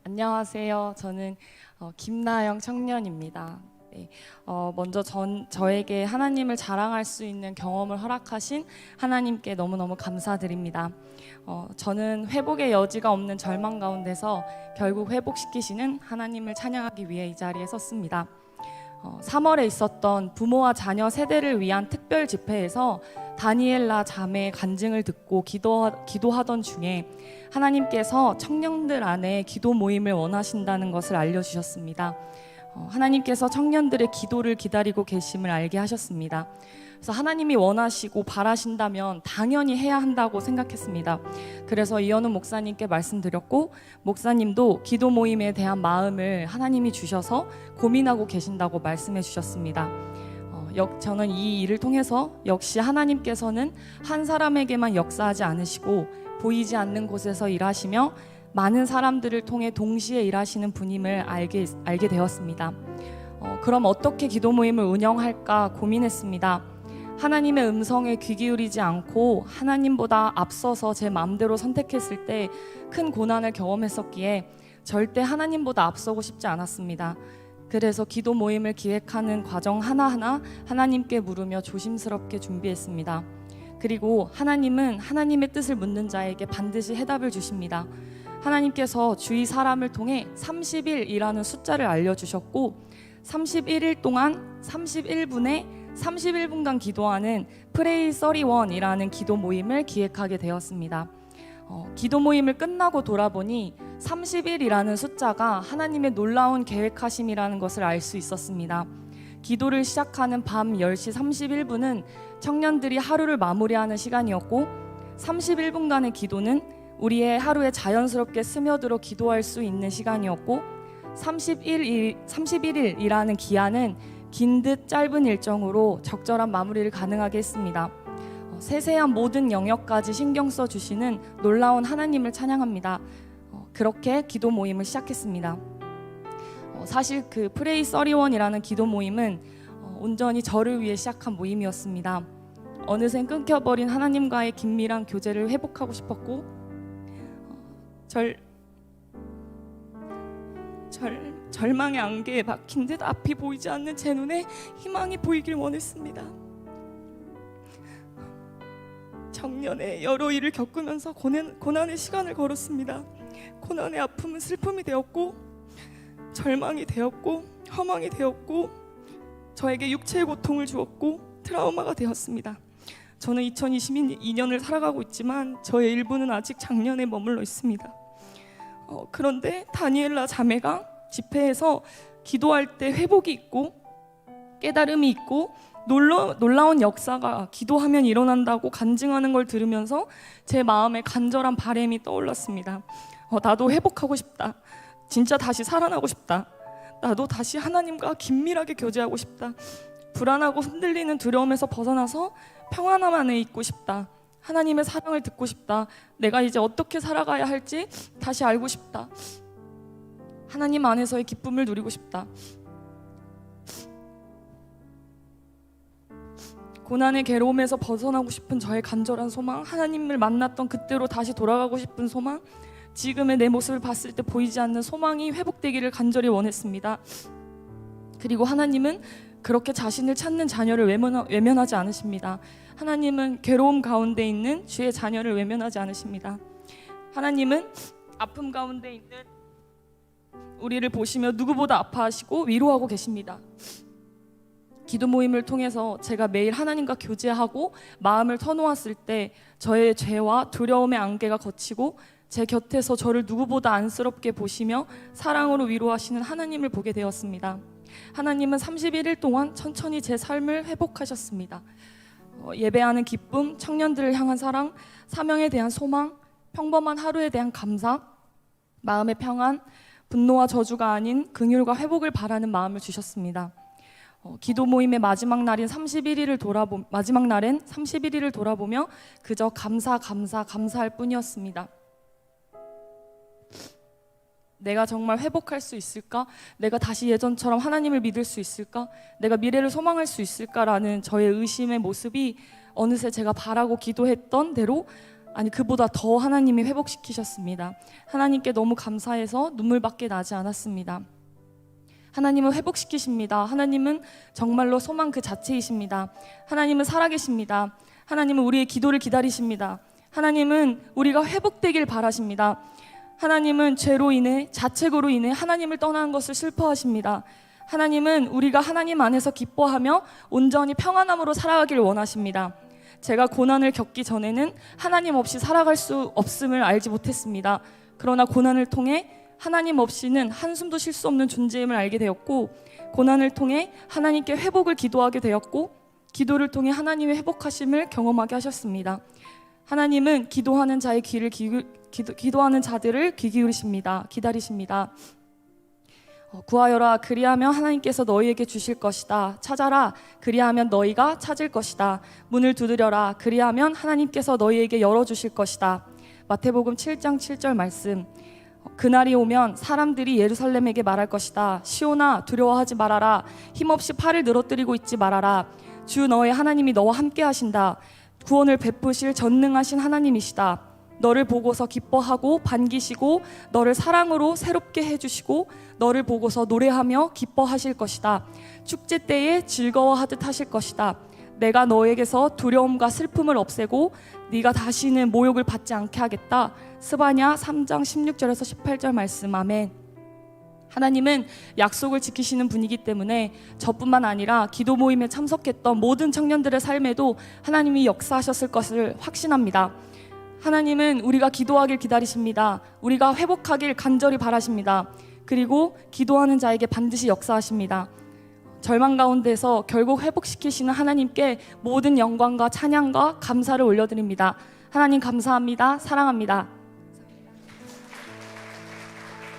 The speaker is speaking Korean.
안녕하세요. 저는 김나영 청년입니다. 네, 먼저 저에게 하나님을 자랑할 수 있는 경험을 허락하신 하나님께 너무너무 감사드립니다. 저는 회복의 여지가 없는 절망 가운데서 결국 회복시키시는 하나님을 찬양하기 위해 이 자리에 섰습니다. 3월에 있었던 부모와 자녀 세대를 위한 특별 집회에서 다니엘라 자매의 간증을 듣고 기도하던 중에 하나님께서 청년들 안에 기도 모임을 원하신다는 것을 알려주셨습니다. 하나님께서 청년들의 기도를 기다리고 계심을 알게 하셨습니다. 그래서 하나님이 원하시고 바라신다면 당연히 해야 한다고 생각했습니다. 그래서 이현우 목사님께 말씀드렸고, 목사님도 기도 모임에 대한 마음을 하나님이 주셔서 고민하고 계신다고 말씀해 주셨습니다. 저는 이 일을 통해서 역시 하나님께서는 한 사람에게만 역사하지 않으시고 보이지 않는 곳에서 일하시며 많은 사람들을 통해 동시에 일하시는 분임을 알게 되었습니다. 그럼 어떻게 기도 모임을 운영할까 고민했습니다. 하나님의 음성에 귀 기울이지 않고 하나님보다 앞서서 제 마음대로 선택했을 때 큰 고난을 경험했었기에 절대 하나님보다 앞서고 싶지 않았습니다. 그래서 기도 모임을 기획하는 과정 하나하나 하나님께 물으며 조심스럽게 준비했습니다. 그리고 하나님은 하나님의 뜻을 묻는 자에게 반드시 해답을 주십니다. 하나님께서 주위 사람을 통해 30일이라는 숫자를 알려주셨고, 31일 동안 31분에 31분간 기도하는 프레이 31이라는 기도 모임을 기획하게 되었습니다. 기도 모임을 끝나고 돌아보니 30일이라는 숫자가 하나님의 놀라운 계획하심이라는 것을 알 수 있었습니다. 기도를 시작하는 밤 10시 31분은 청년들이 하루를 마무리하는 시간이었고, 31분간의 기도는 우리의 하루에 자연스럽게 스며들어 기도할 수 있는 시간이었고, 31일이라는 기한은 긴 듯 짧은 일정으로 적절한 마무리를 가능하게 했습니다. 세세한 모든 영역까지 신경 써주시는 놀라운 하나님을 찬양합니다. 그렇게 기도 모임을 시작했습니다. 사실 그 프레이 31이라는 기도 모임은 온전히 저를 위해 시작한 모임이었습니다. 어느새 끊겨버린 하나님과의 긴밀한 교제를 회복하고 싶었고, 절망의 안개에 막힌 듯 앞이 보이지 않는 제 눈에 희망이 보이길 원했습니다. 정년에 여러 일을 겪으면서 고난의 시간을 걸었습니다. 고난의 아픔은 슬픔이 되었고, 절망이 되었고, 허망이 되었고, 저에게 육체의 고통을 주었고 트라우마가 되었습니다. 저는 2022년을 살아가고 있지만 저의 일부는 아직 작년에 머물러 있습니다. 그런데 다니엘라 자매가 집회에서 기도할 때 회복이 있고 깨달음이 있고 놀라운 역사가 기도하면 일어난다고 간증하는 걸 들으면서 제 마음에 간절한 바람이 떠올랐습니다. 나도 회복하고 싶다. 진짜 다시 살아나고 싶다. 나도 다시 하나님과 긴밀하게 교제하고 싶다. 불안하고 흔들리는 두려움에서 벗어나서 평안함 안에 있고 싶다. 하나님의 사랑을 듣고 싶다. 내가 이제 어떻게 살아가야 할지 다시 알고 싶다. 하나님 안에서의 기쁨을 누리고 싶다. 고난의 괴로움에서 벗어나고 싶은 저의 간절한 소망, 하나님을 만났던 그때로 다시 돌아가고 싶은 소망, 지금의 내 모습을 봤을 때 보이지 않는 소망이 회복되기를 간절히 원했습니다. 그리고 하나님은 그렇게 자신을 찾는 자녀를 외면하지 않으십니다. 하나님은 괴로움 가운데 있는 주의 자녀를 외면하지 않으십니다. 하나님은 아픔 가운데 있는 우리를 보시며 누구보다 아파하시고 위로하고 계십니다. 기도 모임을 통해서 제가 매일 하나님과 교제하고 마음을 터놓았을 때 저의 죄와 두려움의 안개가 걷히고 제 곁에서 저를 누구보다 안쓰럽게 보시며 사랑으로 위로하시는 하나님을 보게 되었습니다. 하나님은 31일 동안 천천히 제 삶을 회복하셨습니다. 예배하는 기쁨, 청년들을 향한 사랑, 사명에 대한 소망, 평범한 하루에 대한 감사, 마음의 평안, 분노와 저주가 아닌 긍휼과 회복을 바라는 마음을 주셨습니다. 기도 모임의 마지막 날인 31일을 돌아보며 그저 감사할 뿐이었습니다. 내가 정말 회복할 수 있을까? 내가 다시 예전처럼 하나님을 믿을 수 있을까? 내가 미래를 소망할 수 있을까라는 저의 의심의 모습이 어느새 제가 바라고 기도했던 대로 아니 그보다 더 하나님이 회복시키셨습니다. 하나님께 너무 감사해서 눈물밖에 나지 않았습니다. 하나님은 회복시키십니다. 하나님은 정말로 소망 그 자체이십니다. 하나님은 살아계십니다. 하나님은 우리의 기도를 기다리십니다. 하나님은 우리가 회복되길 바라십니다. 하나님은 죄로 인해, 자책으로 인해 하나님을 떠나는 것을 슬퍼하십니다. 하나님은 우리가 하나님 안에서 기뻐하며 온전히 평안함으로 살아가길 원하십니다. 제가 고난을 겪기 전에는 하나님 없이 살아갈 수 없음을 알지 못했습니다. 그러나 고난을 통해 하나님 없이는 한숨도 쉴 수 없는 존재임을 알게 되었고, 고난을 통해 하나님께 회복을 기도하게 되었고, 기도를 통해 하나님의 회복하심을 경험하게 하셨습니다. 하나님은 기도하는 자의 기도하는 자들을 귀 기울이십니다. 기다리십니다. 구하여라 그리하면 하나님께서 너희에게 주실 것이다. 찾아라 그리하면 너희가 찾을 것이다. 문을 두드려라 그리하면 하나님께서 너희에게 열어주실 것이다. 마태복음 7장 7절 말씀. 그날이 오면 사람들이 예루살렘에게 말할 것이다. 시온아 두려워하지 말아라. 힘없이 팔을 늘어뜨리고 있지 말아라. 주 너의 하나님이 너와 함께 하신다. 구원을 베푸실 전능하신 하나님이시다. 너를 보고서 기뻐하고 반기시고 너를 사랑으로 새롭게 해주시고 너를 보고서 노래하며 기뻐하실 것이다. 축제 때에 즐거워하듯 하실 것이다. 내가 너에게서 두려움과 슬픔을 없애고 네가 다시는 모욕을 받지 않게 하겠다. 스바냐 3장 16절에서 18절 말씀. 아멘. 하나님은 약속을 지키시는 분이기 때문에 저뿐만 아니라 기도 모임에 참석했던 모든 청년들의 삶에도 하나님이 역사하셨을 것을 확신합니다. 하나님은 우리가 기도하길 기다리십니다. 우리가 회복하길 간절히 바라십니다. 그리고 기도하는 자에게 반드시 역사하십니다. 절망 가운데서 결국 회복시키시는 하나님께 모든 영광과 찬양과 감사를 올려드립니다. 하나님 감사합니다. 사랑합니다.